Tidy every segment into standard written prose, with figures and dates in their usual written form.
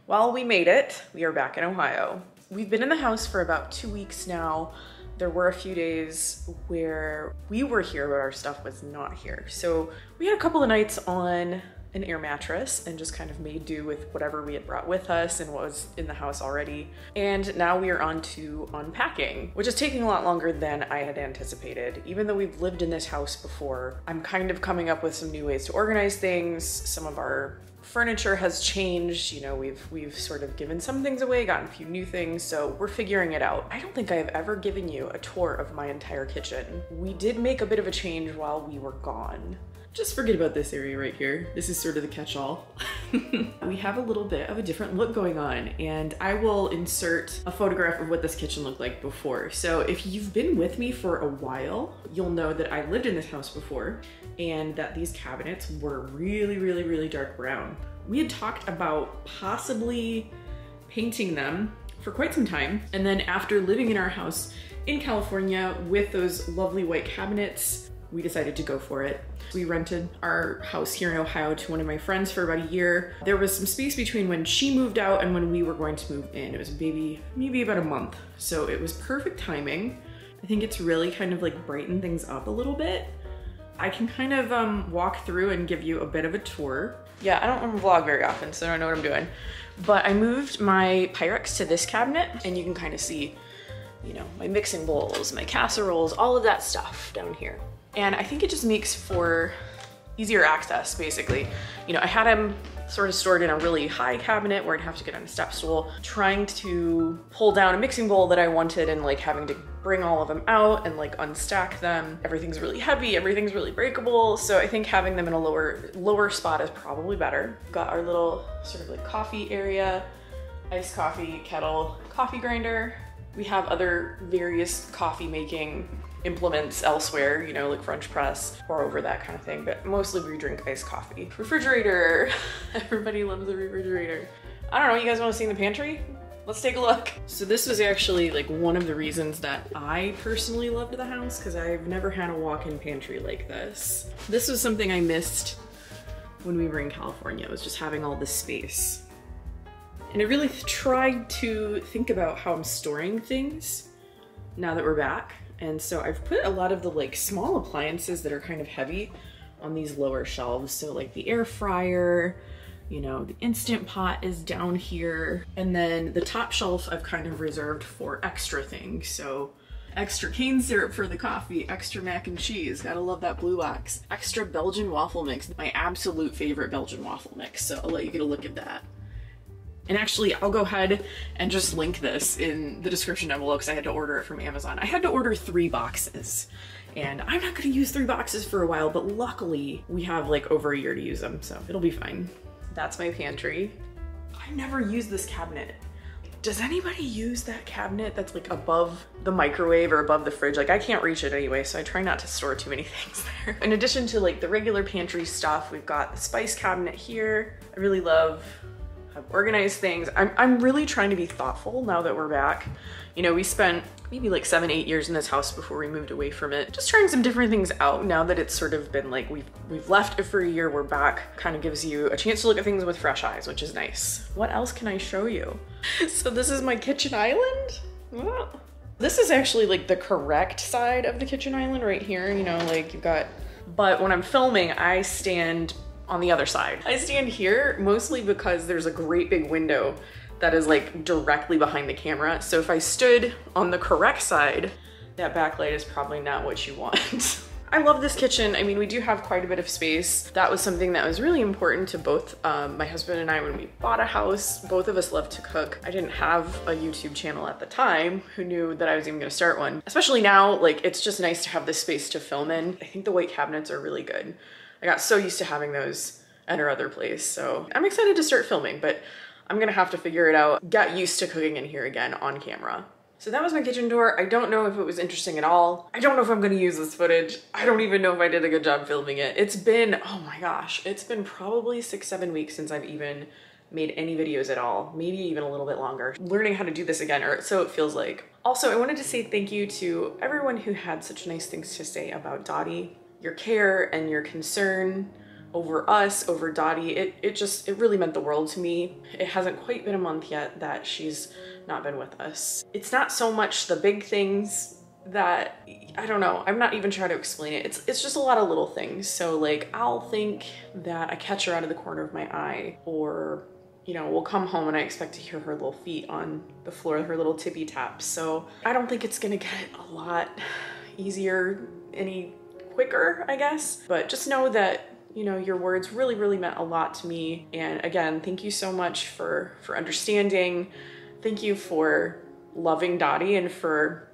Well, we made it. We are back in Ohio. We've been in the house for about 2 weeks now. There were a few days where we were here, but our stuff was not here. So we had a couple of nights on an air mattress and just kind of made do with whatever we had brought with us and what was in the house already. And now we are on to unpacking, which is taking a lot longer than I had anticipated. Even though we've lived in this house before, I'm kind of coming up with some new ways to organize things. Some of our furniture has changed, you know, we've sort of given some things away, gotten a few new things, so we're figuring it out. I don't think I have ever given you a tour of my entire kitchen. We did make a bit of a change while we were gone. Just forget about this area right here. This is sort of the catch-all. We have a little bit of a different look going on, and I will insert a photograph of what this kitchen looked like before. So if you've been with me for a while, you'll know that I lived in this house before and that these cabinets were really, really, really dark brown. We had talked about possibly painting them for quite some time. And then after living in our house in California with those lovely white cabinets, we decided to go for it. We rented our house here in Ohio to one of my friends for about a year. There was some space between when she moved out and when we were going to move in. It was maybe about a month. So it was perfect timing. I think it's really kind of like brightened things up a little bit. I can kind of walk through and give you a bit of a tour. Yeah, I don't vlog very often, so I don't know what I'm doing. But I moved my Pyrex to this cabinet and you can kind of see, you know, my mixing bowls, my casseroles, all of that stuff down here. And I think it just makes for easier access, basically. You know, I had them sort of stored in a really high cabinet where I'd have to get on a step stool, trying to pull down a mixing bowl that I wanted and like having to bring all of them out and like unstack them. Everything's really heavy, everything's really breakable. So I think having them in a lower spot is probably better. Got our little sort of like coffee area, iced coffee kettle, coffee grinder. We have other various coffee making implements elsewhere, you know, like French press, pour over, that kind of thing, but mostly we drink iced coffee. Refrigerator, everybody loves the refrigerator. I don't know, you guys wanna see in the pantry? Let's take a look. So this was actually like one of the reasons that I personally loved the house, because I've never had a walk-in pantry like this. This was something I missed when we were in California, was just having all this space. And I really tried to think about how I'm storing things now that we're back. And so I've put a lot of the like small appliances that are kind of heavy on these lower shelves. So like the air fryer, you know, the Instant Pot is down here. And then the top shelf I've kind of reserved for extra things. So extra cane syrup for the coffee, extra mac and cheese, gotta love that blue box. Extra Belgian waffle mix, my absolute favorite Belgian waffle mix. So I'll let you get a look at that. And actually, I'll go ahead and just link this in the description down below because I had to order it from Amazon. I had to order 3 boxes and I'm not gonna use 3 boxes for a while, but luckily we have like over a year to use them, so it'll be fine. That's my pantry. I never use this cabinet. Does anybody use that cabinet that's like above the microwave or above the fridge? Like I can't reach it anyway, so I try not to store too many things there. In addition to like the regular pantry stuff, we've got the spice cabinet here. I really love I've organized things. I'm really trying to be thoughtful now that we're back. You know, we spent maybe like 7-8 years in this house before we moved away from it. Just trying some different things out now that it's sort of been like we've left it for a year, we're back. Kind of gives you a chance to look at things with fresh eyes, which is nice. What else can I show you? So this is my kitchen island. Well, this is actually like the correct side of the kitchen island right here. You know, like you've got, but when I'm filming, I stand on the other side. I stand here mostly because there's a great big window that is like directly behind the camera. So if I stood on the correct side, that backlight is probably not what you want. I love this kitchen. I mean, we do have quite a bit of space. That was something that was really important to both my husband and I when we bought a house. Both of us love to cook. I didn't have a YouTube channel at the time. Who knew that I was even gonna start one? Especially now, like it's just nice to have this space to film in. I think the white cabinets are really good. I got so used to having those at our other place. So I'm excited to start filming, but I'm gonna have to figure it out. Get used to cooking in here again on camera. So that was my kitchen tour. I don't know if it was interesting at all. I don't know if I'm gonna use this footage. I don't even know if I did a good job filming it. It's been, oh my gosh, it's been probably 6-7 weeks since I've even made any videos at all. Maybe even a little bit longer. Learning how to do this again, or so it feels like. Also, I wanted to say thank you to everyone who had such nice things to say about Dottie. Your care and your concern over us, over Dottie. It really meant the world to me. It hasn't quite been a month yet that she's not been with us. It's not so much the big things that, I don't know, I'm not even trying to explain it. It's just a lot of little things. So like, I'll think that I catch her out of the corner of my eye, or you know, we'll come home and I expect to hear her little feet on the floor, her little tippy taps. So I don't think it's gonna get a lot easier any quicker, I guess. But just know that, you know, your words really, really meant a lot to me. And again, thank you so much for understanding. Thank you for loving Dottie and for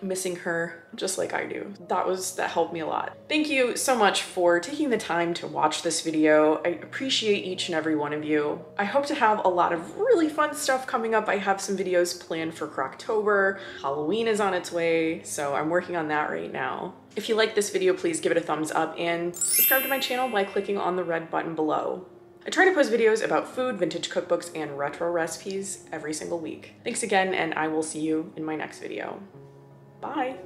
missing her just like I do. That helped me a lot. Thank you so much for taking the time to watch this video. I appreciate each and every one of you. I hope to have a lot of really fun stuff coming up. I have some videos planned for Croctober. Halloween is on its way, so I'm working on that right now. If you like this video, please give it a thumbs up and subscribe to my channel by clicking on the red button below. I try to post videos about food, vintage cookbooks, and retro recipes every single week. Thanks again, and I will see you in my next video. Bye.